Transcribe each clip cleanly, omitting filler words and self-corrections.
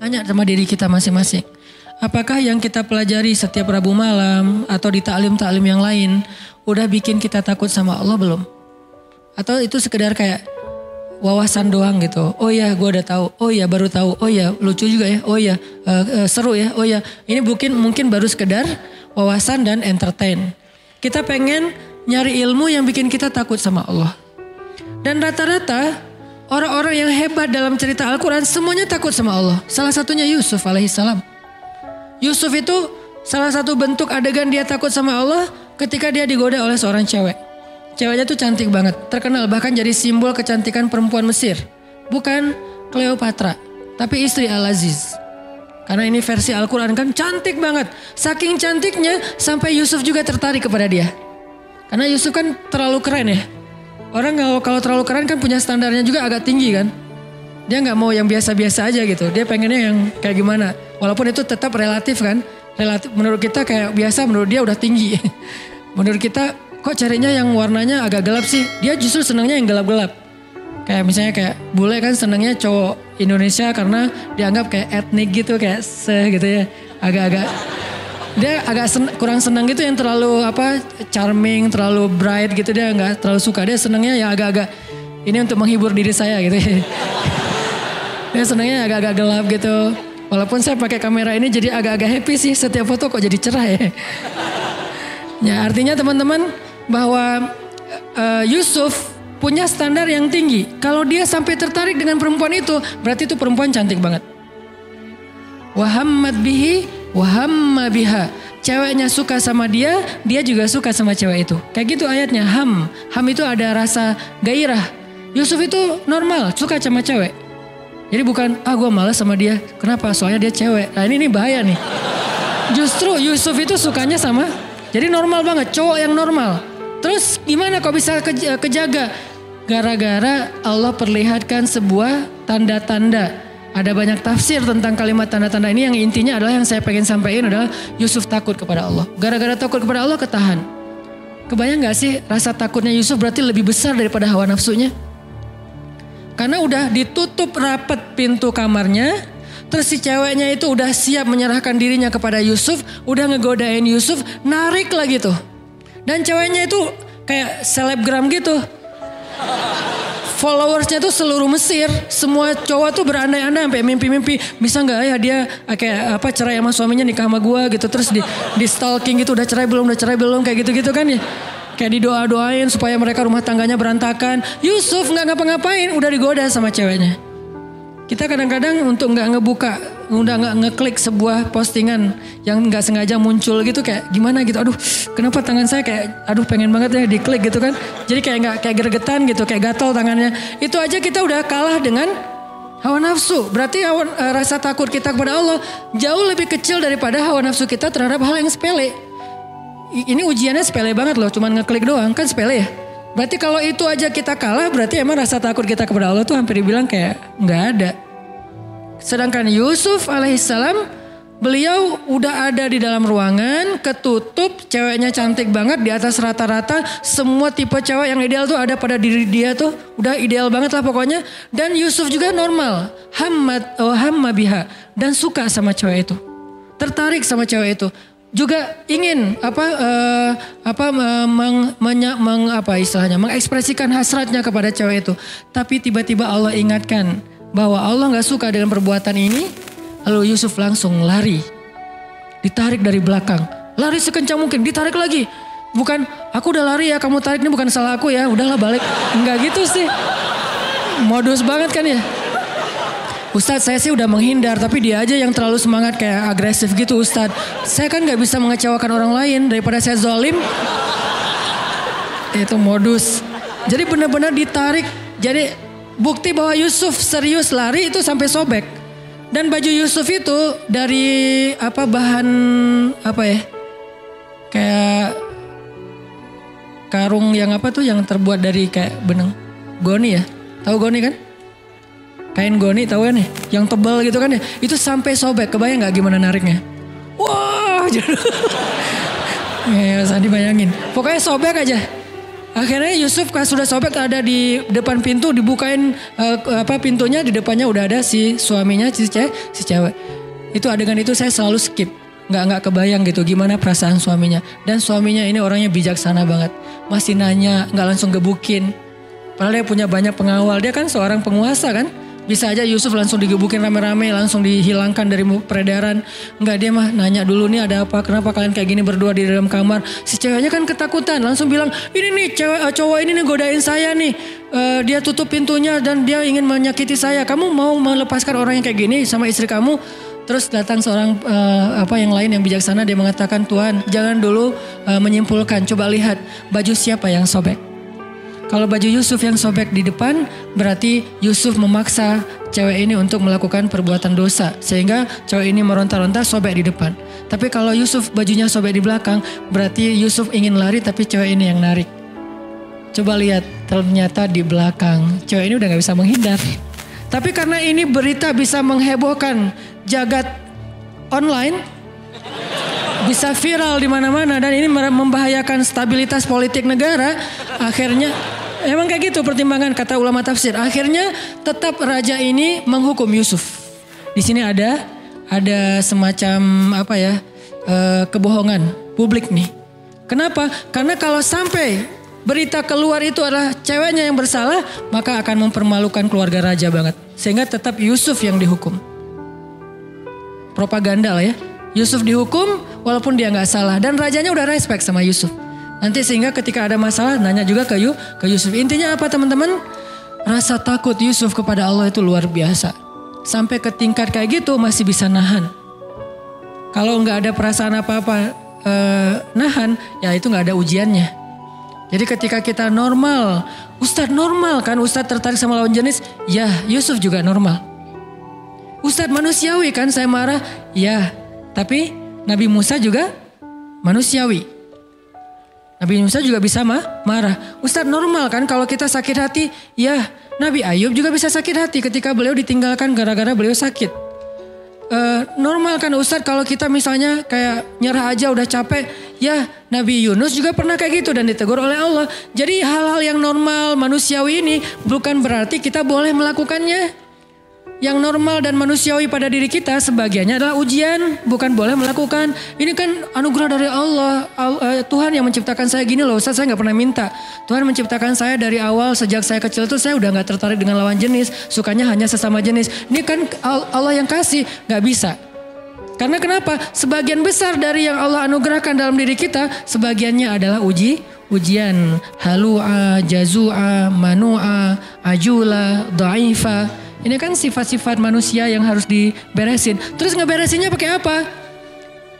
Tanya sama diri kita masing-masing. Apakah yang kita pelajari setiap Rabu malam atau di taklim-taklim yang lain udah bikin kita takut sama Allah belum? Atau itu sekedar kayak wawasan doang gitu. Oh ya gue udah tahu. Oh ya baru tahu. Oh ya lucu juga ya. Oh ya seru ya. Oh ya ini mungkin baru sekedar wawasan dan entertain. Kita pengen nyari ilmu yang bikin kita takut sama Allah. Dan rata-rata orang-orang yang hebat dalam cerita Al-Quran semuanya takut sama Allah. Salah satunya Yusuf alaihissalam. Yusuf itu salah satu bentuk adegan dia takut sama Allah ketika dia digoda oleh seorang cewek. Ceweknya tuh cantik banget, terkenal bahkan jadi simbol kecantikan perempuan Mesir. Bukan Cleopatra, tapi istri Al-Aziz. Karena ini versi Al-Quran kan cantik banget. Saking cantiknya sampai Yusuf juga tertarik kepada dia. Karena Yusuf kan terlalu keren ya. Orang kalau terlalu keren kan punya standarnya juga agak tinggi kan. Dia gak mau yang biasa-biasa aja gitu. Dia pengennya yang kayak gimana. Walaupun itu tetap relatif kan. Relatif menurut kita kayak biasa, menurut dia udah tinggi. Menurut kita kok carinya yang warnanya agak gelap sih. Dia justru senangnya yang gelap-gelap. Kayak misalnya kayak bule kan senangnya cowok Indonesia karena dianggap kayak etnik gitu. Kayak gitu ya. Agak-agak. Dia agak kurang senang gitu yang terlalu charming, terlalu bright gitu. Dia gak terlalu suka. Dia senangnya ya agak-agak ini untuk menghibur diri saya gitu ya. Dia senangnya agak-agak gelap gitu. Walaupun saya pakai kamera ini jadi agak-agak happy sih. Setiap foto kok jadi cerah ya. Ya artinya teman-teman bahwa Yusuf punya standar yang tinggi. Kalau dia sampai tertarik dengan perempuan itu, berarti itu perempuan cantik banget. Wahammat bihi wahamma biha. Ceweknya suka sama dia, dia juga suka sama cewek itu. Kayak gitu ayatnya. Ham itu ada rasa gairah. Yusuf itu normal, suka sama cewek. Jadi bukan, gue malas sama dia. Kenapa? Soalnya dia cewek. Nah ini bahaya nih. Justru Yusuf itu sukanya sama, jadi normal banget, cowok yang normal. Terus gimana kok bisa kejaga? Gara-gara Allah perlihatkan sebuah tanda-tanda. Ada banyak tafsir tentang kalimat tanda-tanda ini. Yang intinya adalah yang saya pengen sampaikan adalah Yusuf takut kepada Allah. Gara-gara takut kepada Allah ketahan. Kebayang gak sih rasa takutnya Yusuf berarti lebih besar daripada hawa nafsunya? Karena udah ditutup rapat pintu kamarnya. Terus si ceweknya itu udah siap menyerahkan dirinya kepada Yusuf. Udah ngegodain Yusuf, narik lagi tuh. Dan ceweknya itu kayak selebgram gitu. Followersnya tuh seluruh Mesir. Semua cowok tuh berandai-andai sampai mimpi-mimpi. Bisa gak ya dia kayak cerai sama suaminya nikah sama gua gitu. Terus di stalking gitu, udah cerai belum kayak gitu-gitu kan ya. Kayak didoa-doain supaya mereka rumah tangganya berantakan. Yusuf gak ngapa-ngapain, udah digoda sama ceweknya. Kita kadang-kadang untuk gak ngebuka, udah gak ngeklik sebuah postingan yang gak sengaja muncul gitu kayak gimana gitu. Aduh kenapa tangan saya kayak pengen banget ya diklik gitu kan. Jadi kayak gregetan gitu, kayak gatal tangannya. Itu aja kita udah kalah dengan hawa nafsu. Berarti rasa takut kita kepada Allah jauh lebih kecil daripada hawa nafsu kita terhadap hal yang sepele. Ini ujiannya sepele banget loh, cuman ngeklik doang kan sepele ya. Berarti kalau itu aja kita kalah, berarti emang rasa takut kita kepada Allah tuh hampir dibilang kayak nggak ada. Sedangkan Yusuf alaihissalam, beliau udah ada di dalam ruangan, ketutup, ceweknya cantik banget di atas rata-rata. Semua tipe cewek yang ideal tuh ada pada diri dia tuh, udah ideal banget lah pokoknya. Dan Yusuf juga normal, hamma biha, dan suka sama cewek itu, tertarik sama cewek itu. Juga ingin mengekspresikan hasratnya kepada cewek itu. Tapi tiba-tiba Allah ingatkan bahwa Allah gak suka dengan perbuatan ini. Lalu Yusuf langsung lari. Ditarik dari belakang. Lari sekencang mungkin, ditarik lagi. Bukan, aku udah lari ya, kamu tarik, ini bukan salah aku ya, udahlah balik. Enggak gitu sih. Modus banget kan ya. Ustadz saya sih udah menghindar, tapi dia aja yang terlalu semangat kayak agresif gitu Ustadz. Saya kan gak bisa mengecewakan orang lain daripada saya zalim. Itu modus. Jadi benar-benar ditarik. Jadi bukti bahwa Yusuf serius lari itu sampai sobek. Dan baju Yusuf itu dari bahan kayak karung yang yang terbuat dari kayak benang goni ya. Tahu goni kan? Kain goni tahu kan ya? Yang tebal gitu kan ya? Itu sampai sobek. Kebayang gak gimana nariknya? Wah, ya, Sandi bayangin. Pokoknya sobek aja. Akhirnya Yusuf pas sudah sobek ada di depan pintu, dibukain pintunya, di depannya udah ada si suaminya si cewek. Itu adegan itu saya selalu skip. Nggak kebayang gitu gimana perasaan suaminya. Dan suaminya ini orangnya bijaksana banget. Masih nanya, nggak langsung gebukin. Padahal dia punya banyak pengawal. Dia kan seorang penguasa kan. Bisa aja Yusuf langsung digebukin rame-rame, langsung dihilangkan dari peredaran. Enggak, dia mah nanya dulu nih ada apa, kenapa kalian kayak gini berdua di dalam kamar. Si ceweknya kan ketakutan, langsung bilang ini nih cowok ini nih godain saya nih. Dia tutup pintunya dan dia ingin menyakiti saya. Kamu mau melepaskan orang yang kayak gini sama istri kamu? Terus datang seorang yang lain yang bijaksana, dia mengatakan, Tuhan jangan dulu menyimpulkan, coba lihat baju siapa yang sobek. Kalau baju Yusuf yang sobek di depan, berarti Yusuf memaksa cewek ini untuk melakukan perbuatan dosa. Sehingga cewek ini meronta-ronta sobek di depan. Tapi kalau Yusuf bajunya sobek di belakang, berarti Yusuf ingin lari tapi cewek ini yang narik. Coba lihat, ternyata di belakang cewek ini udah gak bisa menghindar. Tapi karena ini berita bisa menghebohkan jagat online, bisa viral di mana-mana dan ini membahayakan stabilitas politik negara. Akhirnya emang kayak gitu pertimbangan kata ulama tafsir. Akhirnya tetap raja ini menghukum Yusuf. Di sini ada semacam kebohongan publik nih. Kenapa? Karena kalau sampai berita keluar itu adalah ceweknya yang bersalah, maka akan mempermalukan keluarga raja banget. Sehingga tetap Yusuf yang dihukum. Propaganda lah ya. Yusuf dihukum walaupun dia gak salah. Dan rajanya udah respect sama Yusuf. Nanti sehingga ketika ada masalah nanya juga ke Yusuf. Intinya apa teman-teman? Rasa takut Yusuf kepada Allah itu luar biasa. Sampai ke tingkat kayak gitu masih bisa nahan. Kalau gak ada perasaan apa-apa nahan, ya itu gak ada ujiannya. Jadi ketika kita normal, Ustadz normal kan, Ustadz tertarik sama lawan jenis, ya Yusuf juga normal. Ustadz manusiawi kan, saya marah, ya. Tapi Nabi Musa juga manusiawi. Nabi Musa juga bisa marah. Ustadz normal kan kalau kita sakit hati, ya Nabi Ayub juga bisa sakit hati ketika beliau ditinggalkan gara-gara beliau sakit. Normal kan Ustadz kalau kita misalnya kayak nyerah aja udah capek, ya Nabi Yunus juga pernah kayak gitu dan ditegur oleh Allah. Jadi hal-hal yang normal manusiawi ini bukan berarti kita boleh melakukannya. Yang normal dan manusiawi pada diri kita sebagiannya adalah ujian, bukan boleh melakukan. Ini kan anugerah dari Allah. Tuhan yang menciptakan saya gini loh, Ustaz, saya gak pernah minta. Tuhan menciptakan saya dari awal, sejak saya kecil tuh saya udah gak tertarik dengan lawan jenis, sukanya hanya sesama jenis. Ini kan Allah yang kasih, gak bisa. Karena kenapa? Sebagian besar dari yang Allah anugerahkan dalam diri kita, sebagiannya adalah ujian. Halu'a, jazu'a, manu'a, ajula, dha'ifa. Ini kan sifat-sifat manusia yang harus diberesin. Terus ngeberesinnya pakai apa?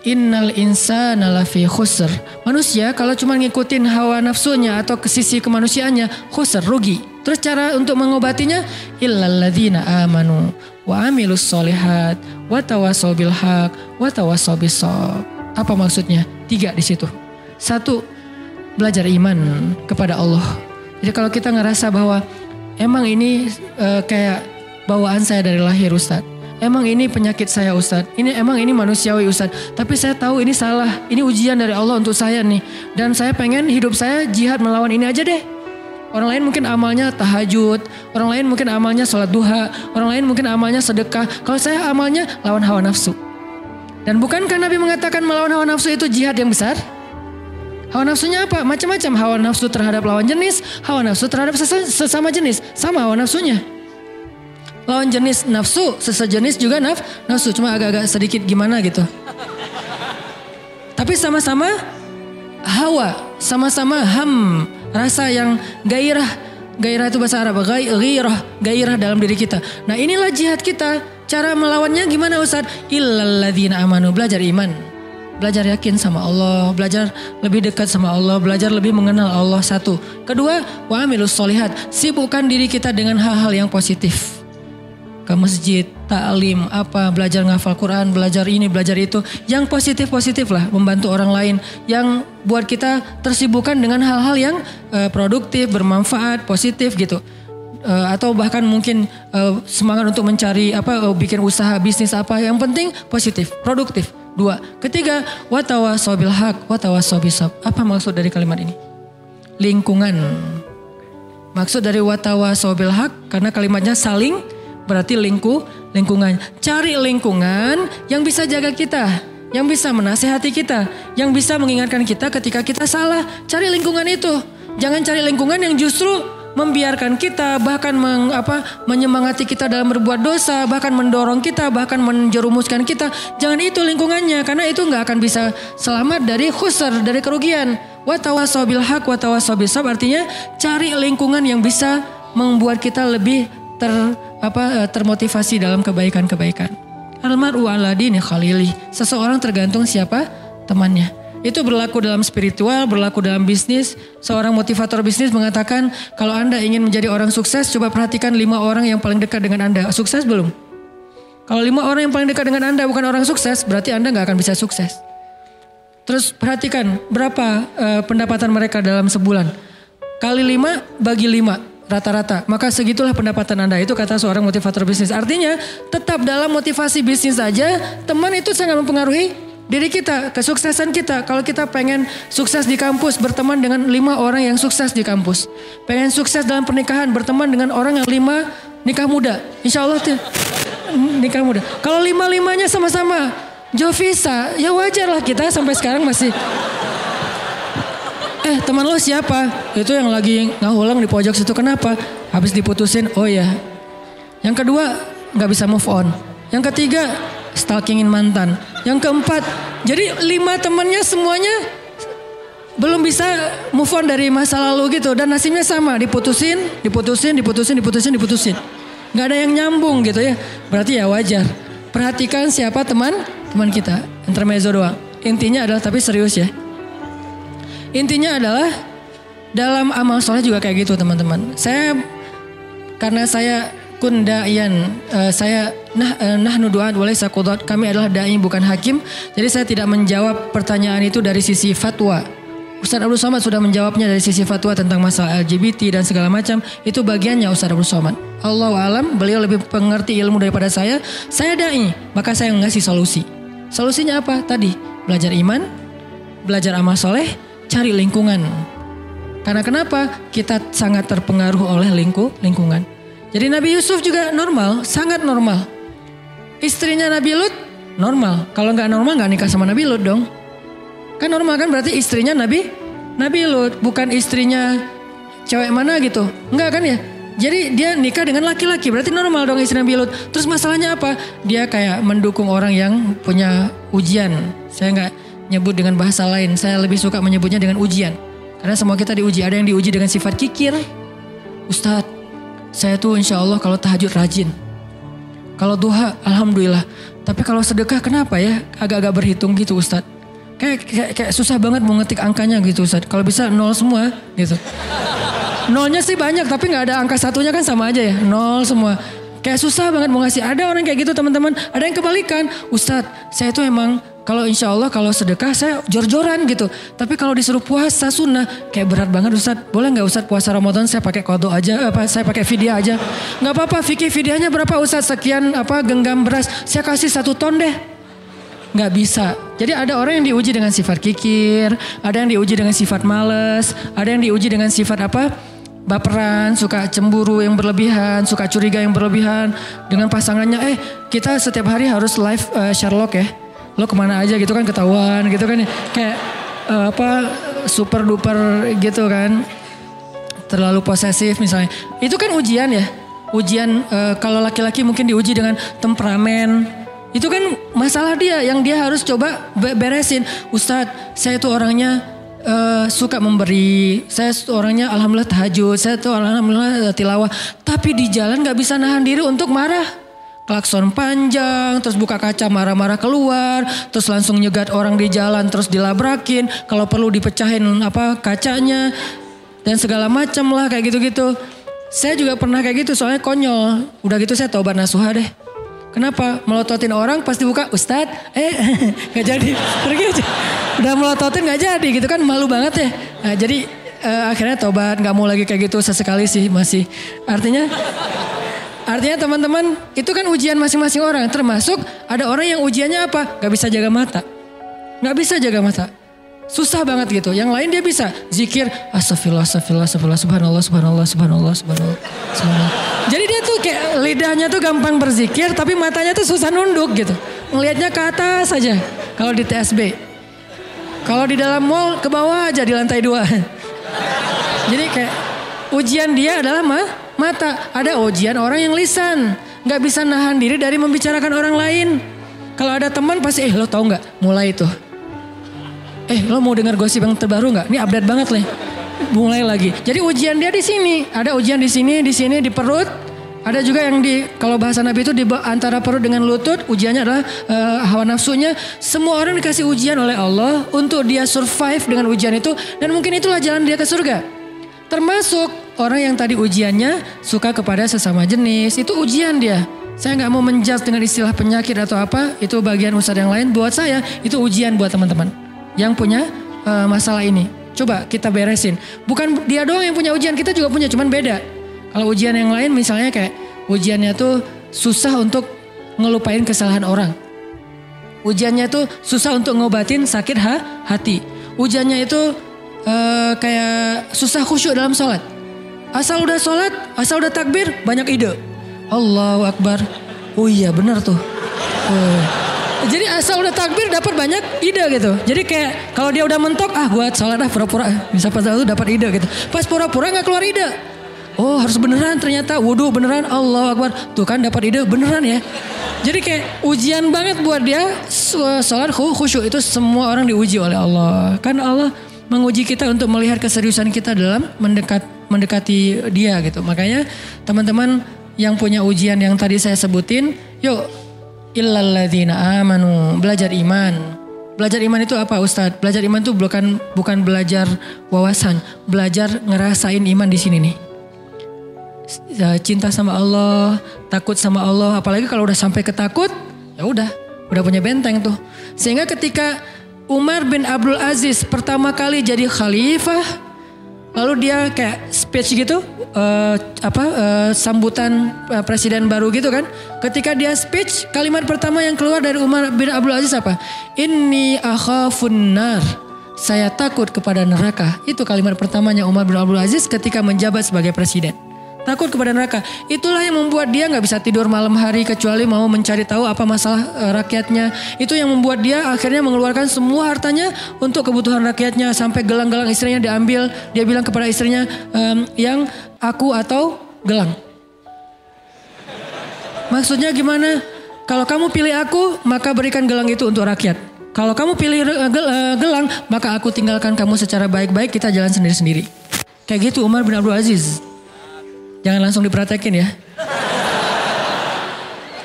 Innal insana lafi khusr. Manusia kalau cuma ngikutin hawa nafsunya atau ke sisi kemanusiaannya, khusr, rugi. Terus cara untuk mengobatinya, illal ladzina amanu wa amilus solihat wa tawassaw bil haq wa tawassaw bis shawab. Apa maksudnya? 3 di situ. 1, belajar iman kepada Allah. Jadi kalau kita ngerasa bahwa emang ini kayak bawaan saya dari lahir Ustadz. Emang ini penyakit saya Ustadz. Emang ini manusiawi Ustadz. Tapi saya tahu ini salah. Ini ujian dari Allah untuk saya nih. Dan saya pengen hidup saya jihad melawan ini aja deh. Orang lain mungkin amalnya tahajud. Orang lain mungkin amalnya sholat duha. Orang lain mungkin amalnya sedekah. Kalau saya amalnya lawan hawa nafsu. Dan bukankah Nabi mengatakan melawan hawa nafsu itu jihad yang besar? Hawa nafsunya apa? Macam-macam. Hawa nafsu terhadap lawan jenis. Hawa nafsu terhadap sesama jenis. Sama hawa nafsunya. Lawan jenis nafsu, sesejenis juga nafsu, cuma agak-agak sedikit gimana gitu. Tapi sama-sama hawa, sama-sama rasa yang gairah. Gairah itu bahasa Arab, gairah dalam diri kita. Nah inilah jihad kita. Cara melawannya gimana Ustaz? Illal ladzina amanu, belajar iman. Belajar yakin sama Allah, belajar lebih dekat sama Allah, belajar lebih mengenal Allah. 1. Kedua, wa amilus solihat, sibukkan diri kita dengan hal-hal yang positif. Ke masjid, ta'lim, belajar ngafal Quran, belajar ini, belajar itu. Yang positif-positif lah, membantu orang lain. Yang buat kita tersibukkan dengan hal-hal yang produktif, bermanfaat, positif gitu. Atau bahkan mungkin semangat untuk mencari bikin usaha, bisnis yang penting positif, produktif. 2. Ketiga, wa tawassaw bil haq wa tawassaw bis sabr. Apa maksud dari kalimat ini? lingkungan. Maksud dari watawasau bil haq karena kalimatnya saling berarti lingkungan. Cari lingkungan yang bisa jaga kita, yang bisa menasihati kita, yang bisa mengingatkan kita ketika kita salah. Cari lingkungan itu. Jangan cari lingkungan yang justru membiarkan kita, bahkan menyemangati kita dalam berbuat dosa, bahkan mendorong kita, bahkan menjerumuskan kita. Jangan itu lingkungannya, karena itu nggak akan bisa selamat dari khusr, dari kerugian. Watawasau bil haq, watawasau bis sabr, artinya cari lingkungan yang bisa membuat kita lebih termotivasi dalam kebaikan-kebaikan. Almar'u ala dini khalili, seseorang tergantung siapa temannya. Itu berlaku dalam spiritual, berlaku dalam bisnis. Seorang motivator bisnis mengatakan, kalau Anda ingin menjadi orang sukses, coba perhatikan 5 orang yang paling dekat dengan Anda. Sukses belum? Kalau 5 orang yang paling dekat dengan Anda bukan orang sukses, berarti Anda gak akan bisa sukses. Terus perhatikan berapa pendapatan mereka dalam sebulan. Kali 5 bagi 5 rata-rata. Maka segitulah pendapatan Anda. Itu kata seorang motivator bisnis. Artinya tetap dalam motivasi bisnis saja, teman itu sangat mempengaruhi diri kita, kesuksesan kita. Kalau kita pengen sukses di kampus, berteman dengan 5 orang yang sukses di kampus. Pengen sukses dalam pernikahan, berteman dengan orang yang 5 nikah muda. Insya Allah nikah muda. Kalau 5-5-nya sama-sama Jovisa, ya wajar lah kita sampai sekarang masih. Teman lo siapa? Itu yang lagi ngahulang di pojok situ. Kenapa? Habis diputusin, oh ya. Yang kedua, gak bisa move on. Yang ketiga, stalkingin mantan. Yang keempat, jadi 5 temannya semuanya belum bisa move on dari masa lalu gitu. Dan nasibnya sama, diputusin. Gak ada yang nyambung gitu ya. Berarti ya wajar. Perhatikan siapa teman kita. Intermezzo doang. Intinya adalah, tapi serius ya. Intinya adalah dalam amal soleh juga kayak gitu teman-teman. Karena saya kundayan, saya nahnu du'at walaysa qudat, kami adalah dai bukan hakim. Jadi saya tidak menjawab pertanyaan itu dari sisi fatwa. Ustaz Abdul Somad sudah menjawabnya dari sisi fatwa tentang masalah LGBT dan segala macam. Itu bagiannya Ustaz Abdul Somad. Allahu alam, beliau lebih pengerti ilmu daripada saya. Saya dai, maka saya ngasih solusi. Solusinya apa? Tadi, belajar iman, belajar amal soleh, cari lingkungan. Karena kenapa? Kita sangat terpengaruh oleh lingkungan. Jadi Nabi Yusuf juga normal, sangat normal. Istrinya Nabi Lut normal. Kalau nggak normal nggak nikah sama Nabi Lut dong. Kan normal kan, berarti istrinya Nabi Lut, bukan istrinya cewek mana gitu. Enggak kan ya? Jadi dia nikah dengan laki-laki, berarti normal dong istri Nabi Lut. Terus masalahnya apa? Dia kayak mendukung orang yang punya ujian. Saya nggak nyebut dengan bahasa lain, saya lebih suka menyebutnya dengan ujian. Karena semua kita diuji. Ada yang diuji dengan sifat kikir. Ustadz, saya tuh insya Allah kalau tahajud rajin. Kalau duha alhamdulillah. Tapi kalau sedekah kenapa ya? Agak-agak berhitung gitu Ustadz. Kayak susah banget mau ngetik angkanya gitu Ustadz. Kalau bisa 0 semua gitu. Nolnya sih banyak tapi gak ada angka satunya kan sama aja ya. 0 semua. Kayak susah banget mau ngasih. Ada orang kayak gitu teman-teman. Ada yang kebalikan. Ustadz, saya tuh emang kalau insya Allah kalau sedekah saya jor-joran gitu. Tapi kalau disuruh puasa sunnah kayak berat banget Ustadz. Boleh gak Ustadz puasa Ramadan saya pakai qadha aja, saya pakai fidyah aja. Gak apa-apa, fikih fidyahnya berapa Ustadz? Sekian genggam beras. Saya kasih 1 ton deh. Gak bisa. Jadi ada orang yang diuji dengan sifat kikir, ada yang diuji dengan sifat males, ada yang diuji dengan sifat baperan, suka cemburu yang berlebihan, suka curiga yang berlebihan dengan pasangannya. Kita setiap hari harus live Sherlock ya. Lo kemana aja gitu kan ketahuan gitu kan. Kayak super duper gitu kan. Terlalu posesif misalnya. Itu kan ujian ya. Ujian kalau laki-laki mungkin diuji dengan temperamen. Itu kan masalah dia yang dia harus coba beresin. Ustadz, saya tuh orangnya suka memberi, saya orangnya alhamdulillah tahajud, saya tuh alhamdulillah tilawah, tapi di jalan gak bisa nahan diri untuk marah. Klakson panjang, terus buka kaca marah-marah keluar, terus langsung nyegat orang di jalan, terus dilabrakin, kalau perlu dipecahin kacanya dan segala macam lah kayak gitu-gitu. Saya juga pernah kayak gitu soalnya konyol. Udah gitu saya taubat nasuha deh. Kenapa? Melototin orang pas dibuka, Ustadz, gak jadi, pergi aja. Udah melototin gak jadi gitu kan, malu banget ya. Nah, jadi akhirnya tobat, gak mau lagi kayak gitu, sesekali sih masih. Artinya teman-teman, itu kan ujian masing-masing orang. Termasuk ada orang yang ujiannya apa? Gak bisa jaga mata. Gak bisa jaga mata. Susah banget gitu. Yang lain dia bisa zikir astagfirullah, astagfirullah, astagfirullah, subhanallah, subhanallah, subhanallah, subhanallah, subhanallah. Jadi dia tuh kayak lidahnya tuh gampang berzikir tapi matanya tuh susah nunduk gitu. Ngelihatnya ke atas saja kalau di TSB. Kalau di dalam mall ke bawah aja di lantai 2. Jadi kayak ujian dia adalah mata. Ada ujian orang yang lisan. Gak bisa nahan diri dari membicarakan orang lain. Kalau ada teman pasti lo tau gak mulai itu. Lo mau dengar gosip yang terbaru gak? Ini update banget nih. Mulai lagi. Jadi ujian dia di sini. Ada ujian di sini, di perut. Ada juga yang kalau bahasa Nabi itu di antara perut dengan lutut, ujiannya adalah hawa nafsunya. Semua orang dikasih ujian oleh Allah untuk dia survive dengan ujian itu. Dan mungkin itulah jalan dia ke surga. Termasuk orang yang tadi ujiannya suka kepada sesama jenis. Itu ujian dia. Saya gak mau menjudge dengan istilah penyakit atau apa. Itu bagian ustadz yang lain. Buat saya itu ujian buat teman-teman yang punya masalah ini. Coba kita beresin. Bukan dia doang yang punya ujian, kita juga punya, cuman beda. Kalau ujian yang lain misalnya kayak ujiannya tuh susah untuk ngelupain kesalahan orang. Ujiannya tuh susah untuk ngobatin sakit hati. Ujiannya itu kayak susah khusyuk dalam sholat. Asal udah sholat, asal udah takbir, banyak ide. Allahu Akbar. Oh iya benar tuh. Jadi asal udah takbir dapat banyak ide gitu. Jadi kayak kalau dia udah mentok, gua sholat pura-pura. Bisa pas itu dapat ide gitu. Pas pura-pura gak keluar ide. Oh harus beneran ternyata, wudhu beneran, Allahu Akbar. Tuh kan dapat ide beneran ya. Jadi kayak ujian banget buat dia sholat khusyuk. Itu semua orang diuji oleh Allah. Kan Allah menguji kita untuk melihat keseriusan kita dalam mendekati dia gitu. Makanya teman-teman yang punya ujian yang tadi saya sebutin, yuk illalladzina amanu, belajar iman. Belajar iman itu apa Ustadz? Belajar iman itu bukan belajar wawasan, belajar ngerasain iman di sini nih. Cinta sama Allah, takut sama Allah, apalagi kalau udah sampai ketakut, ya udah punya benteng tuh. Sehingga ketika Umar bin Abdul Aziz pertama kali jadi khalifah, lalu dia kayak speech gitu, sambutan presiden baru gitu kan. Ketika dia speech, kalimat pertama yang keluar dari Umar bin Abdul Aziz apa? Inni akhafun nar. Saya takut kepada neraka. Itu kalimat pertamanya Umar bin Abdul Aziz ketika menjabat sebagai presiden. Takut kepada neraka. Itulah yang membuat dia gak bisa tidur malam hari kecuali mau mencari tahu apa masalah rakyatnya. Itu yang membuat dia akhirnya mengeluarkan semua hartanya untuk kebutuhan rakyatnya. Sampai gelang-gelang istrinya diambil. Dia bilang kepada istrinya, yang aku atau gelang. Maksudnya gimana? Kalau kamu pilih aku, maka berikan gelang itu untuk rakyat. Kalau kamu pilih gelang, maka aku tinggalkan kamu secara baik-baik, kita jalan sendiri-sendiri. Kayak gitu Umar bin Abdul Aziz. Jangan langsung dipraktekin ya.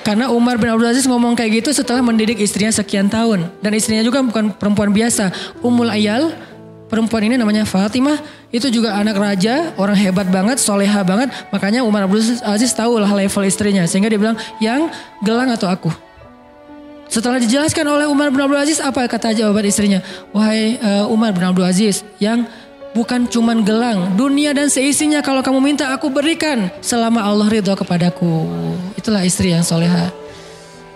Karena Umar bin Abdul Aziz ngomong kayak gitu setelah mendidik istrinya sekian tahun. Dan istrinya juga bukan perempuan biasa. Ummul Ayal, perempuan ini namanya Fatimah. Itu juga anak raja, orang hebat banget, soleha banget. Makanya Umar bin Abdul Aziz tahu lah level istrinya. Sehingga dia bilang, yang gelang atau aku? Setelah dijelaskan oleh Umar bin Abdul Aziz, apa kata jawaban istrinya? Wahai Umar bin Abdul Aziz, yang bukan cuman gelang, dunia dan seisinya kalau kamu minta aku berikan selama Allah ridho kepadaku. Itulah istri yang soleha.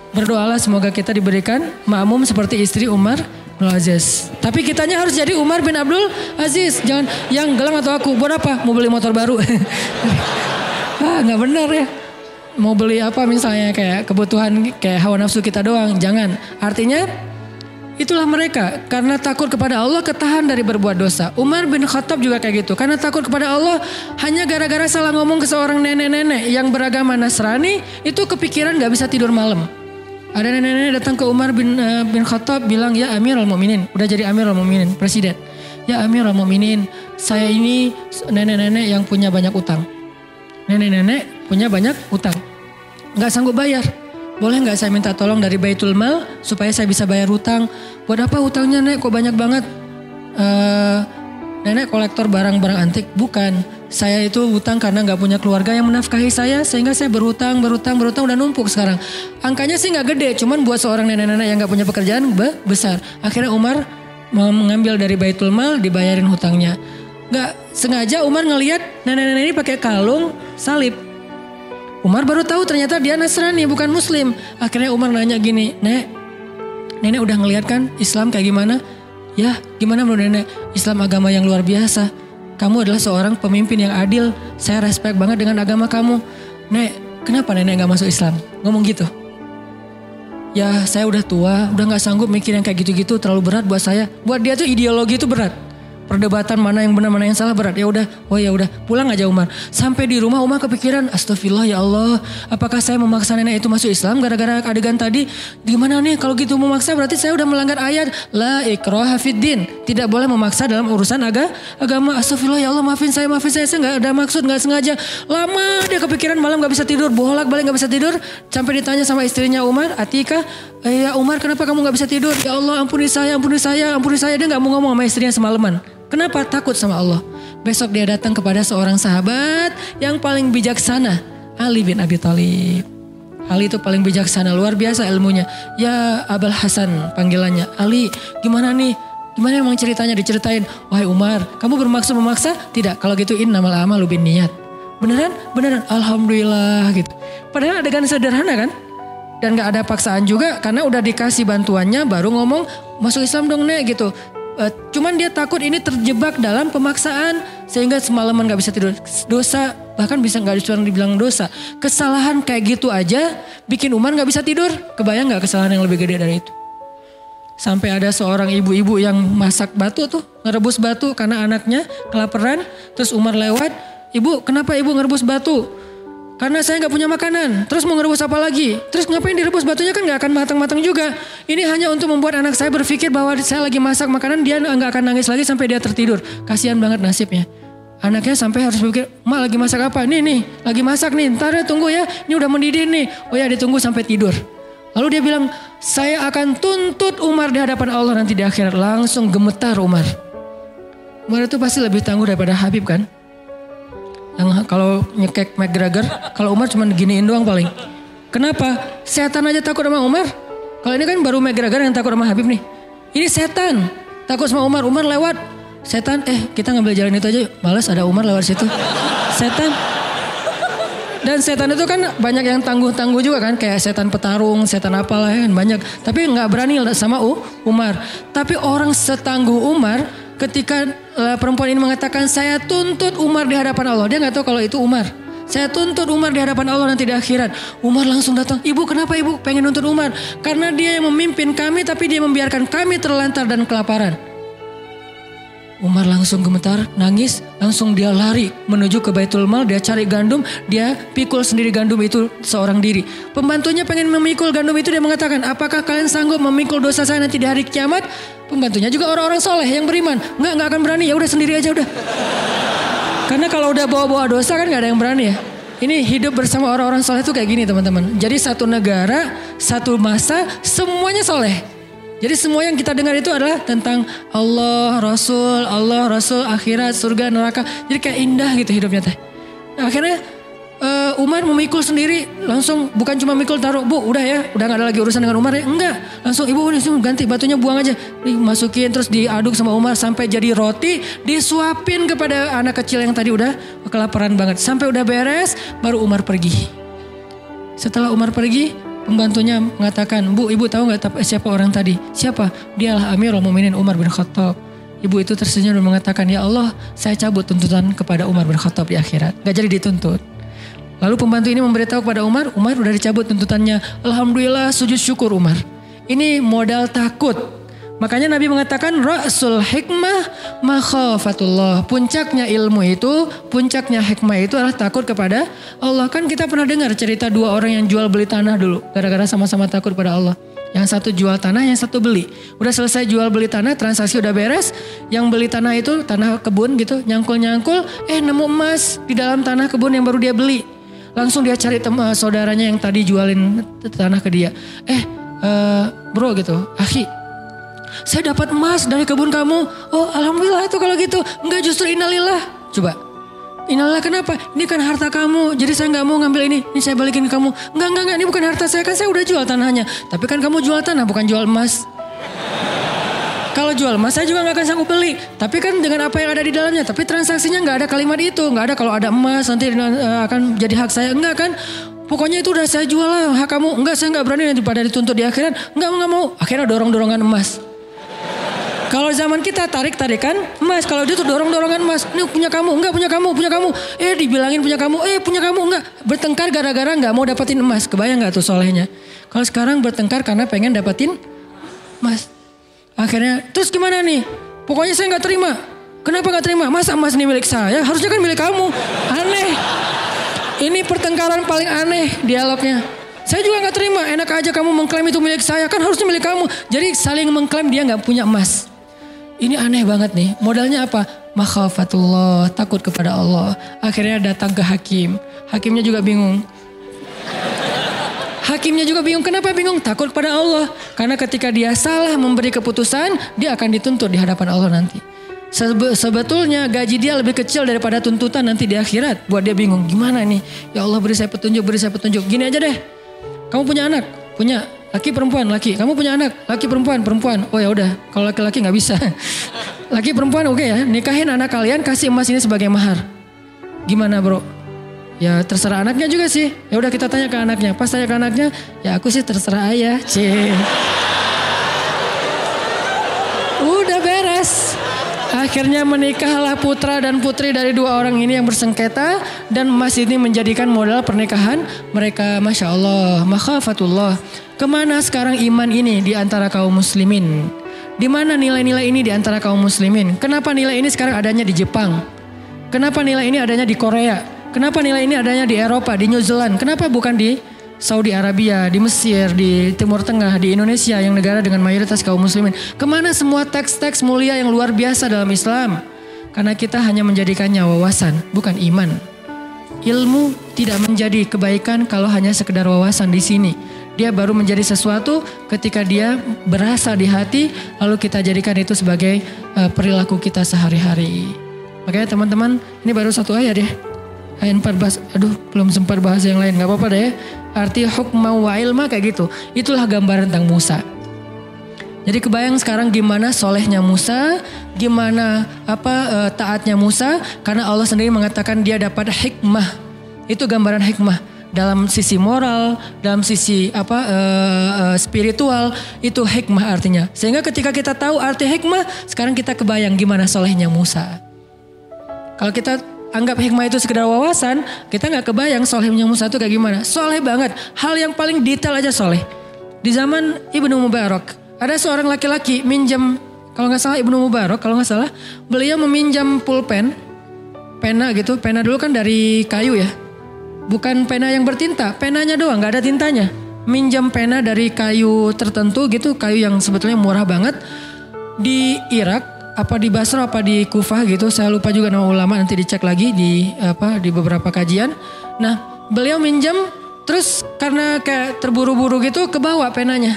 Berdoalah semoga kita diberikan makmum seperti istri Umar bin Aziz. Tapi kitanya harus jadi Umar bin Abdul Aziz. Jangan yang gelang atau aku. Buat apa? Mau beli motor baru. Gak benar ya. Mau beli apa misalnya kayak kebutuhan kayak hawa nafsu kita doang. Jangan. Artinya itulah mereka, karena takut kepada Allah ketahan dari berbuat dosa. Umar bin Khattab juga kayak gitu, karena takut kepada Allah hanya gara-gara salah ngomong ke seorang nenek-nenek yang beragama Nasrani, itu kepikiran gak bisa tidur malam. Ada nenek-nenek datang ke Umar bin Khattab bilang, ya Amirul Mukminin, udah jadi Amirul Mukminin, presiden. Ya Amirul Mukminin, saya ini nenek-nenek yang punya banyak utang. Nenek-nenek punya banyak utang, gak sanggup bayar. Boleh gak saya minta tolong dari Baitul Mal supaya saya bisa bayar hutang? Buat apa hutangnya nek? Kok banyak banget? Nenek kolektor barang-barang antik? Bukan. Saya itu hutang karena gak punya keluarga yang menafkahi saya. Sehingga saya berhutang udah numpuk sekarang. Angkanya sih gak gede. Cuman buat seorang nenek-nenek yang gak punya pekerjaan besar. Akhirnya Umar mengambil dari Baitul Mal dibayarin hutangnya. Gak sengaja Umar ngelihat nenek-nenek ini pakai kalung salib. Umar baru tahu ternyata dia Nasrani bukan Muslim. Akhirnya Umar nanya gini, nenek udah ngeliat kan Islam kayak gimana? Ya gimana menurut nenek, Islam agama yang luar biasa. Kamu adalah seorang pemimpin yang adil. Saya respect banget dengan agama kamu. Nek, kenapa nenek gak masuk Islam? Ngomong gitu. Ya saya udah tua, udah gak sanggup mikir yang kayak gitu-gitu, terlalu berat buat saya. Buat dia tuh ideologi itu berat. Perdebatan mana yang benar mana yang salah berat. Ya udah, oh ya udah, pulang aja Umar. Sampai di rumah Umar kepikiran, astagfirullah ya Allah, apakah saya memaksa nenek itu masuk Islam gara-gara adegan tadi? Gimana nih kalau gitu memaksa, berarti saya udah melanggar ayat la ikraha fiddin. Tidak boleh memaksa dalam urusan agama. Astagfirullah ya Allah, maafin saya nggak ada maksud, nggak sengaja. Lama dia kepikiran, malam nggak bisa tidur, bolak-balik nggak bisa tidur. Sampai ditanya sama istrinya Umar, Atika, ya Umar kenapa kamu nggak bisa tidur? Ya Allah ampuni saya. Dia nggak mau ngomong sama istrinya semalaman. Kenapa? Takut sama Allah. Besok dia datang kepada seorang sahabat yang paling bijaksana, Ali bin Abi Thalib. Ali itu paling bijaksana, luar biasa ilmunya. Ya Abul Hasan panggilannya. Ali, gimana nih? Gimana emang ceritanya? Diceritain. Wahai Umar, kamu bermaksud memaksa? Tidak. Kalau gitu innamal a'malu binniyat. Beneran? Alhamdulillah gitu. Padahal adegan sederhana kan? Dan gak ada paksaan juga karena udah dikasih bantuannya baru ngomong masuk Islam dong nek gitu. Cuman dia takut ini terjebak dalam pemaksaan sehingga semalaman gak bisa tidur. Dosa, bahkan bisa gak dibilang dosa. Kesalahan kayak gitu aja bikin Umar gak bisa tidur. Kebayang gak kesalahan yang lebih gede dari itu? Sampai ada seorang ibu-ibu yang masak batu tuh, ngerebus batu karena anaknya kelaparan. Terus Umar lewat, ibu kenapa ibu ngerebus batu? Karena saya gak punya makanan. Terus mau ngerebus apa lagi? Terus ngapain direbus batunya, kan gak akan matang-matang juga. Ini hanya untuk membuat anak saya berpikir bahwa saya lagi masak makanan, dia gak akan nangis lagi sampai dia tertidur. Kasihan banget nasibnya. Anaknya sampai harus berpikir, mak lagi masak apa? Nih lagi masak nih, ntar ya tunggu ya. Ini udah mendidih nih. Oh ya ditunggu sampai tidur. Lalu dia bilang, saya akan tuntut Umar di hadapan Allah nanti di akhirat. Langsung gemetar Umar. Umar itu pasti lebih tangguh daripada Habib kan? Yang kalau nyekek McGregor, kalau Umar cuma giniin doang paling. Kenapa? Setan aja takut sama Umar. Kalau ini kan baru McGregor yang takut sama Habib nih. Ini setan takut sama Umar. Umar lewat, setan kita ngambil jalan itu aja. Malas ada Umar lewat situ. Setan. Dan setan itu kan banyak yang tangguh-tangguh juga kan. Kayak setan petarung, setan apalah kan banyak. Tapi gak berani sama Umar. Tapi orang setangguh Umar, ketika perempuan ini mengatakan saya tuntut Umar di hadapan Allah. Dia gak tahu kalau itu Umar. Saya tuntut Umar di hadapan Allah nanti di akhirat. Umar langsung datang. Ibu kenapa ibu pengen nuntut Umar? Karena dia yang memimpin kami tapi dia membiarkan kami terlantar dan kelaparan. Umar langsung gemetar, nangis, langsung dia lari menuju ke Baitul Mal, dia cari gandum, dia pikul sendiri gandum itu seorang diri. Pembantunya pengen memikul gandum itu, dia mengatakan, apakah kalian sanggup memikul dosa saya nanti di hari kiamat? Pembantunya juga orang-orang soleh yang beriman. Enggak akan berani, ya udah sendiri aja udah. Karena kalau udah bawa-bawa dosa kan gak ada yang berani ya. Ini hidup bersama orang-orang soleh itu kayak gini teman-teman. Jadi satu negara, satu masa, semuanya soleh. Jadi semua yang kita dengar itu adalah tentang Allah, Rasul, akhirat, surga, neraka. Jadi kayak indah gitu hidupnya teh. Nah, akhirnya Umar memikul sendiri, langsung bukan cuma mikul taruh, bu udah ya, udah gak ada lagi urusan dengan Umar ya. Enggak, langsung ibu ganti batunya buang aja. Dimasukin terus diaduk sama Umar sampai jadi roti, disuapin kepada anak kecil yang tadi udah kelaparan banget. Sampai udah beres, baru Umar pergi. Setelah Umar pergi, pembantunya mengatakan, bu ibu tahu gak siapa orang tadi? Siapa? Dialah Amirul Mukminin Umar bin Khattab. Ibu itu tersenyum dan mengatakan, ya Allah saya cabut tuntutan kepada Umar bin Khattab di akhirat. Gak jadi dituntut. Lalu pembantu ini memberitahu kepada Umar udah dicabut tuntutannya. Alhamdulillah, sujud syukur Umar. Ini modal takut. Makanya Nabi mengatakan ra'sul hikmah makhafatullah. Puncaknya ilmu itu, puncaknya hikmah itu adalah takut kepada Allah. Kan kita pernah dengar cerita dua orang yang jual beli tanah dulu. Gara-gara sama-sama takut pada Allah. Yang satu jual tanah, yang satu beli. Udah selesai jual beli tanah, transaksi udah beres. Yang beli tanah itu tanah kebun gitu, nyangkul-nyangkul. Nemu emas di dalam tanah kebun yang baru dia beli. Langsung dia cari saudaranya yang tadi jualin tanah ke dia. Bro gitu, akhi, saya dapat emas dari kebun kamu. Oh alhamdulillah itu kalau gitu. Enggak, justru innalillah. Coba, innalillah kenapa? Ini kan harta kamu, jadi saya gak mau ngambil ini. Ini saya balikin ke kamu. Enggak, ini bukan harta saya, kan saya udah jual tanahnya. Tapi kan kamu jual tanah, bukan jual emas. Kalau jual emas saya juga gak akan sanggup beli. Tapi kan dengan apa yang ada di dalamnya. Tapi transaksinya gak ada kalimat itu. Gak ada kalau ada emas nanti akan jadi hak saya. Enggak kan. Pokoknya itu udah saya jual lah hak kamu. Enggak, saya gak berani nanti pada dituntut di akhirat. Enggak mau. Akhirnya dorong-dorongan emas. Kalau zaman kita tarik-tarikan emas. Kalau dia tuh dorong-dorongan emas. Ini punya kamu, enggak punya kamu, punya kamu. Dibilangin punya kamu, punya kamu, enggak. Bertengkar gara-gara enggak mau dapetin emas. Kebayang enggak tuh solehnya? Kalau sekarang bertengkar karena pengen dapetin emas. Akhirnya, terus gimana nih? Pokoknya saya enggak terima. Kenapa enggak terima? Masa emas ini milik saya? Harusnya kan milik kamu. Aneh. Ini pertengkaran paling aneh dialognya. Saya juga enggak terima. Enak aja kamu mengklaim itu milik saya. Kan harusnya milik kamu. Jadi saling mengklaim dia enggak punya emas. Ini aneh banget nih. Modalnya apa? Makhafatullah, takut kepada Allah. Akhirnya datang ke hakim. Hakimnya juga bingung. Kenapa bingung? Takut kepada Allah. Karena ketika dia salah memberi keputusan, dia akan dituntut di hadapan Allah nanti. Sebetulnya gaji dia lebih kecil daripada tuntutan nanti di akhirat. Buat dia bingung, gimana nih? Ya Allah beri saya petunjuk. Gini aja deh. Kamu punya anak? Punya. Laki perempuan, laki. Kamu punya anak, laki perempuan. Oh ya udah, kalau laki-laki nggak bisa. Laki perempuan oke ya. Nikahin anak kalian, kasih emas ini sebagai mahar. Gimana bro? Ya terserah anaknya juga sih. Ya udah kita tanya ke anaknya. Pas tanya ke anaknya, ya aku sih terserah ayah. Udah beres. Akhirnya menikahlah putra dan putri dari dua orang ini yang bersengketa. Dan emas ini menjadikan modal pernikahan mereka. Masya Allah, makhafatullah. Kemana sekarang iman ini di antara kaum muslimin? Di mana nilai-nilai ini di antara kaum muslimin? Kenapa nilai ini sekarang adanya di Jepang? Kenapa nilai ini adanya di Korea? Kenapa nilai ini adanya di Eropa, di New Zealand? Kenapa bukan di Saudi Arabia, di Mesir, di Timur Tengah, di Indonesia yang negara dengan mayoritas kaum muslimin? Kemana semua teks-teks mulia yang luar biasa dalam Islam? Karena kita hanya menjadikannya wawasan, bukan iman. Ilmu tidak menjadi kebaikan kalau hanya sekedar wawasan di sini. Dia baru menjadi sesuatu ketika dia berasa di hati, lalu kita jadikan itu sebagai perilaku kita sehari-hari. Makanya teman-teman, ini baru satu ayat ya. Ayat 14, belum sempat bahas yang lain, gak apa-apa deh. Arti hukma wa ilma kayak gitu. Itulah gambaran tentang Musa. Jadi kebayang sekarang gimana solehnya Musa, gimana taatnya Musa, karena Allah sendiri mengatakan dia dapat hikmah. Itu gambaran hikmah. Dalam sisi moral, dalam sisi spiritual, itu hikmah artinya. Sehingga ketika kita tahu arti hikmah, sekarang kita kebayang gimana solehnya Musa. Kalau kita anggap hikmah itu sekedar wawasan, kita nggak kebayang solehnya Musa itu kayak gimana. Soleh banget, hal yang paling detail aja soleh. Di zaman Ibnu Mubarak, ada seorang laki-laki minjam, kalau nggak salah Ibnu Mubarak, kalau nggak salah, beliau meminjam pulpen, pena gitu. Pena dulu kan dari kayu ya. Bukan pena yang bertinta, penanya doang, gak ada tintanya. Minjam pena dari kayu tertentu gitu, kayu yang sebetulnya murah banget. Di Irak, apa di Basra, apa di Kufah gitu, saya lupa juga nama ulama, nanti dicek lagi di beberapa kajian. Nah, beliau minjam, terus karena kayak terburu-buru gitu, kebawa penanya.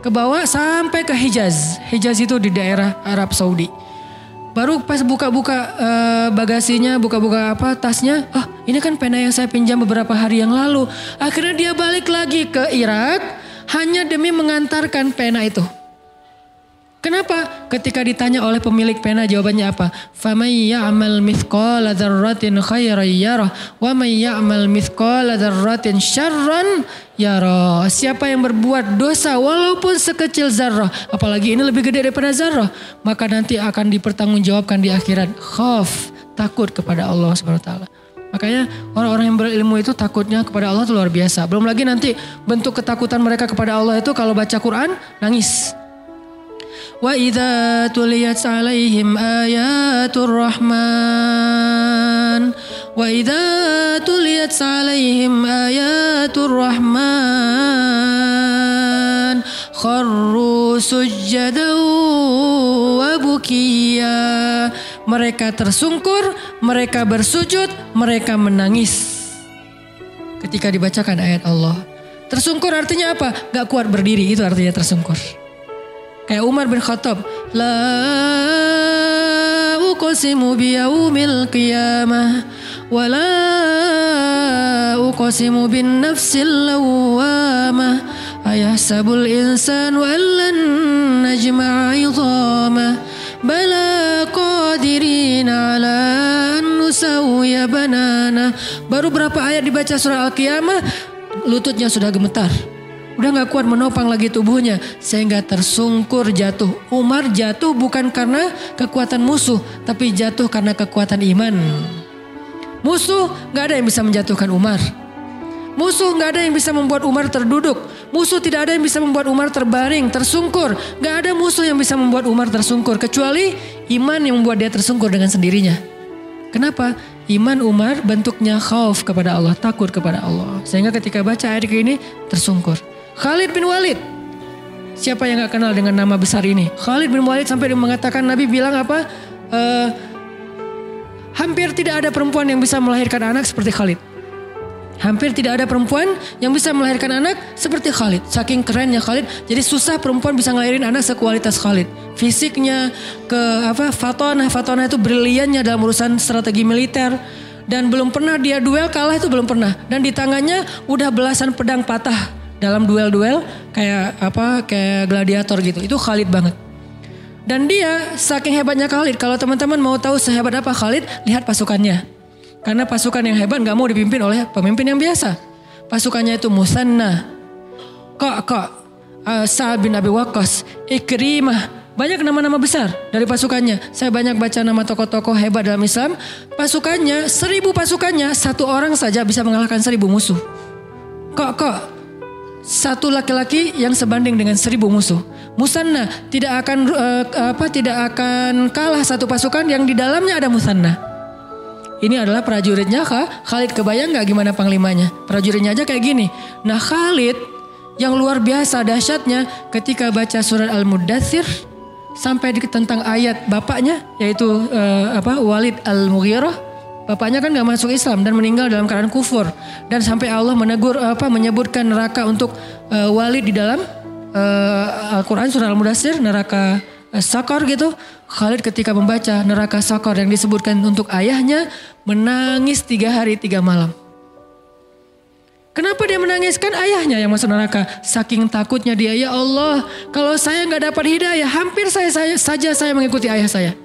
Kebawa sampai ke Hijaz. Hijaz itu di daerah Arab Saudi. Baru pas buka-buka bagasinya, buka-buka tasnya, ini kan pena yang saya pinjam beberapa hari yang lalu. Akhirnya dia balik lagi ke Irak hanya demi mengantarkan pena itu. Kenapa? Ketika ditanya oleh pemilik pena, jawabannya apa? فَمَنْ يَعْمَلْ مِثْقَالَ ذَرَّةٍ خَيْرًا يَرَهُ وَمَنْ يَعْمَلْ مِثْقَالَ ذَرَّةٍ شَرًّا يَرَهُ. Siapa yang berbuat dosa walaupun sekecil zarrah, apalagi ini lebih gede daripada zarrah, maka nanti akan dipertanggungjawabkan di akhirat. Khauf, takut kepada Allah Subhanahu wa taala. Makanya orang-orang yang berilmu itu takutnya kepada Allah itu luar biasa. Belum lagi nanti bentuk ketakutan mereka kepada Allah itu kalau baca Quran nangis. Wa idza tuliyat 'alaihim ayatur rahman wa idza tuliyat 'alaihim ayatur rahman kharru sujjadan wa bukiya. Mereka tersungkur, mereka bersujud, mereka menangis ketika dibacakan ayat Allah. Tersungkur artinya apa? Gak kuat berdiri, itu artinya tersungkur. Kayak Umar bin Khattab, la uqsimu biyaumil qiyamah wa la uqsimu bin nafsil lawwamah ayahsabul insanu allan najma'a 'idhamah bala qadirin 'ala an nusawwiya banana. Baru berapa ayat dibaca surah Al-Qiyamah, lututnya sudah gemetar. Udah gak kuat menopang lagi tubuhnya sehingga tersungkur jatuh. Umar jatuh bukan karena kekuatan musuh, tapi jatuh karena kekuatan iman. Musuh gak ada yang bisa menjatuhkan Umar. Musuh gak ada yang bisa membuat Umar terduduk. Musuh tidak ada yang bisa membuat Umar terbaring, tersungkur. Gak ada musuh yang bisa membuat Umar tersungkur kecuali iman yang membuat dia tersungkur dengan sendirinya. Kenapa? Iman Umar bentuknya khauf kepada Allah, takut kepada Allah. Sehingga ketika baca ayat ini tersungkur. Khalid bin Walid. Siapa yang gak kenal dengan nama besar ini? Khalid bin Walid sampai mengatakan, Nabi bilang apa? Hampir tidak ada perempuan yang bisa melahirkan anak seperti Khalid. Hampir tidak ada perempuan yang bisa melahirkan anak seperti Khalid. Saking kerennya Khalid, jadi susah perempuan bisa ngelahirin anak sekualitas Khalid. Fisiknya, Fatonah itu briliannya dalam urusan strategi militer. Dan belum pernah dia duel kalah, itu belum pernah. Dan di tangannya udah belasan pedang patah dalam duel-duel kayak gladiator gitu. Itu Khalid banget. Dan dia saking hebatnya Khalid, kalau teman-teman mau tahu sehebat apa Khalid, lihat pasukannya. Karena pasukan yang hebat gak mau dipimpin oleh pemimpin yang biasa. Pasukannya itu Musanna, Sa'ad bin Abi Waqqas, Ikrimah. Banyak nama-nama besar dari pasukannya. Saya banyak baca nama tokoh-tokoh hebat dalam Islam. Pasukannya, 1000 pasukannya, satu orang saja bisa mengalahkan 1000 musuh. Satu laki-laki yang sebanding dengan 1000 musuh. Musanna tidak akan kalah satu pasukan yang di dalamnya ada Musanna. Ini adalah prajuritnya Khalid. Kebayang gak gimana panglimanya? Prajuritnya aja kayak gini. Nah Khalid yang luar biasa dahsyatnya ketika baca surat Al-Muddathir sampai tentang ayat bapaknya yaitu Walid Al-Mughirah. Bapaknya kan gak masuk Islam dan meninggal dalam keadaan kufur. Dan sampai Allah menyebutkan neraka untuk Walid di dalam Al-Quran surah Al-Muddathir, neraka Sakor gitu. Khalid ketika membaca neraka Sakor yang disebutkan untuk ayahnya menangis 3 hari 3 malam. Kenapa dia menangis? Kan ayahnya yang masuk neraka. Saking takutnya dia, ya Allah, kalau saya gak dapat hidayah, hampir saya mengikuti ayah saya.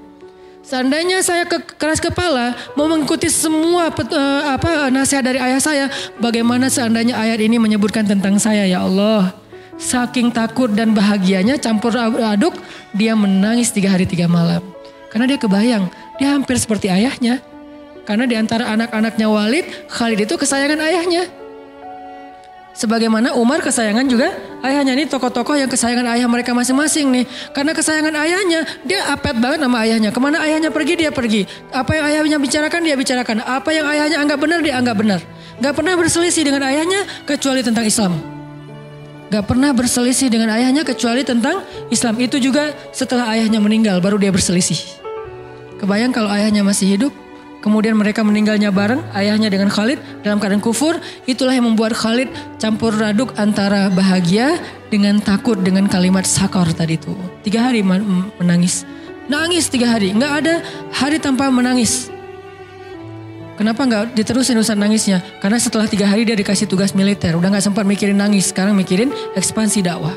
Seandainya saya keras kepala mau mengikuti semua nasihat dari ayah saya, bagaimana seandainya ayat ini menyebutkan tentang saya, ya Allah. Saking takut dan bahagianya campur aduk, dia menangis 3 hari 3 malam. Karena dia kebayang, dia hampir seperti ayahnya. Karena di antara anak-anaknya Walid, Khalid itu kesayangan ayahnya. Sebagaimana Umar kesayangan juga ayahnya. Ini tokoh-tokoh yang kesayangan ayah mereka masing-masing nih. Karena kesayangan ayahnya, dia apet banget sama ayahnya. Kemana ayahnya pergi, dia pergi. Apa yang ayahnya bicarakan, dia bicarakan. Apa yang ayahnya anggap benar, dia anggap benar. Gak pernah berselisih dengan ayahnya kecuali tentang Islam. Gak pernah berselisih dengan ayahnya kecuali tentang Islam. Itu juga setelah ayahnya meninggal baru dia berselisih. Kebayang kalau ayahnya masih hidup, kemudian mereka meninggalnya bareng, ayahnya dengan Khalid dalam keadaan kufur. Itulah yang membuat Khalid campur aduk antara bahagia dengan takut dengan kalimat Sakor tadi itu. 3 hari menangis. Nangis 3 hari, gak ada hari tanpa menangis. Kenapa gak diterusin urusan nangisnya? Karena setelah 3 hari dia dikasih tugas militer. Udah gak sempat mikirin nangis. Sekarang mikirin ekspansi dakwah.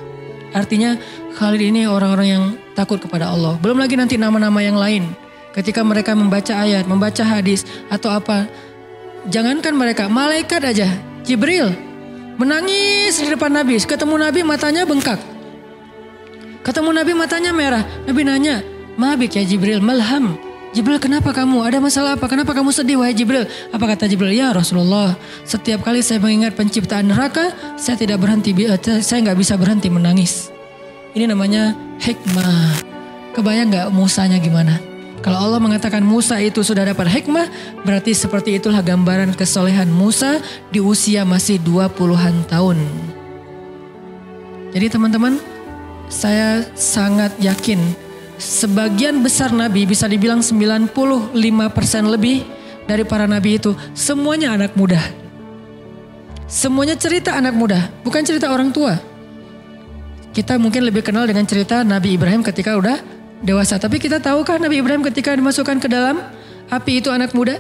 Artinya Khalid ini orang-orang yang takut kepada Allah. Belum lagi nanti nama-nama yang lain. Ketika mereka membaca ayat, membaca hadis atau apa. Jangankan mereka, malaikat aja. Jibril menangis di depan Nabi. Ketemu Nabi matanya bengkak. Ketemu Nabi matanya merah. Nabi nanya, "Mabik ya Jibril, malham." Jibril, kenapa kamu? Ada masalah apa? Kenapa kamu sedih wahai Jibril? Apa kata Jibril? Ya Rasulullah, setiap kali saya mengingat penciptaan neraka, saya nggak bisa berhenti menangis. Ini namanya hikmah. Kebayang nggak Musanya gimana? Kalau Allah mengatakan Musa itu sudah dapat hikmah, berarti seperti itulah gambaran kesolehan Musa di usia masih 20-an tahun. Jadi teman-teman, saya sangat yakin sebagian besar nabi, bisa dibilang 95% lebih dari para nabi itu semuanya anak muda. Semuanya cerita anak muda, bukan cerita orang tua. Kita mungkin lebih kenal dengan cerita Nabi Ibrahim ketika udah dewasa. Tapi kita tahukah Nabi Ibrahim ketika dimasukkan ke dalam api itu anak muda?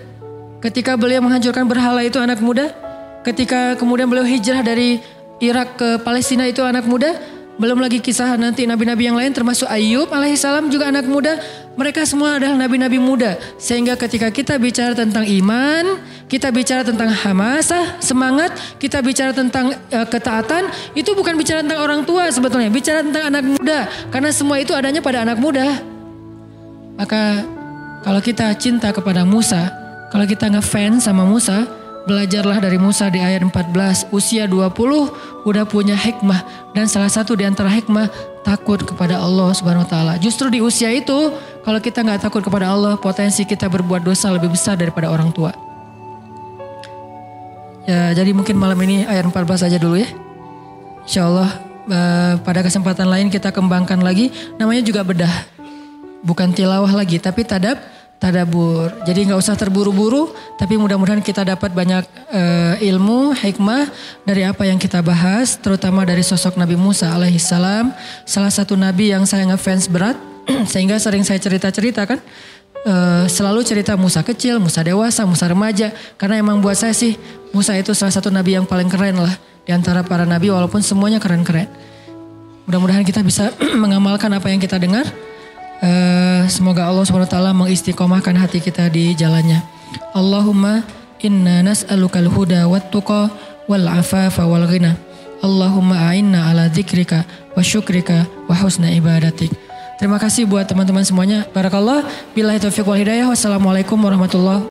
Ketika beliau menghancurkan berhala itu anak muda? Ketika kemudian beliau hijrah dari Irak ke Palestina itu anak muda? Belum lagi kisah nanti nabi-nabi yang lain termasuk Ayub alaihissalam juga anak muda. Mereka semua adalah nabi-nabi muda. Sehingga ketika kita bicara tentang iman, kita bicara tentang hamasah, semangat, kita bicara tentang ketaatan, itu bukan bicara tentang orang tua sebetulnya, bicara tentang anak muda. Karena semua itu adanya pada anak muda. Maka kalau kita cinta kepada Musa, kalau kita ngefans sama Musa, belajarlah dari Musa di ayat 14. Usia 20 udah punya hikmah. Dan salah satu di antara hikmah, takut kepada Allah Subhanahu wa taala. Justru di usia itu, kalau kita nggak takut kepada Allah, potensi kita berbuat dosa lebih besar daripada orang tua. Ya, jadi mungkin malam ini ayat 14 aja dulu ya. Insya Allah pada kesempatan lain kita kembangkan lagi. Namanya juga bedah. Bukan tilawah lagi, tapi tadabur. Jadi nggak usah terburu-buru, tapi mudah-mudahan kita dapat banyak ilmu, hikmah dari apa yang kita bahas, terutama dari sosok Nabi Musa alaihissalam, salah satu nabi yang saya ngefans berat, sehingga sering saya cerita-cerita kan, selalu cerita Musa kecil, Musa dewasa, Musa remaja, karena emang buat saya sih Musa itu salah satu nabi yang paling keren lah di antara para nabi, walaupun semuanya keren-keren. Mudah-mudahan kita bisa mengamalkan apa yang kita dengar. Semoga Allah SWT mengistiqomahkan hati kita di jalannya. Allahumma inna nas'alukal huda wat tuqa wal afafa wal ghina. Allahumma a'inna ala dzikrika wa syukrika wa husna ibadatik. Terima kasih buat teman-teman semuanya. Barakallah. Billahi taufiq wal hidayah. Wassalamualaikum warahmatullahi wabarakatuh.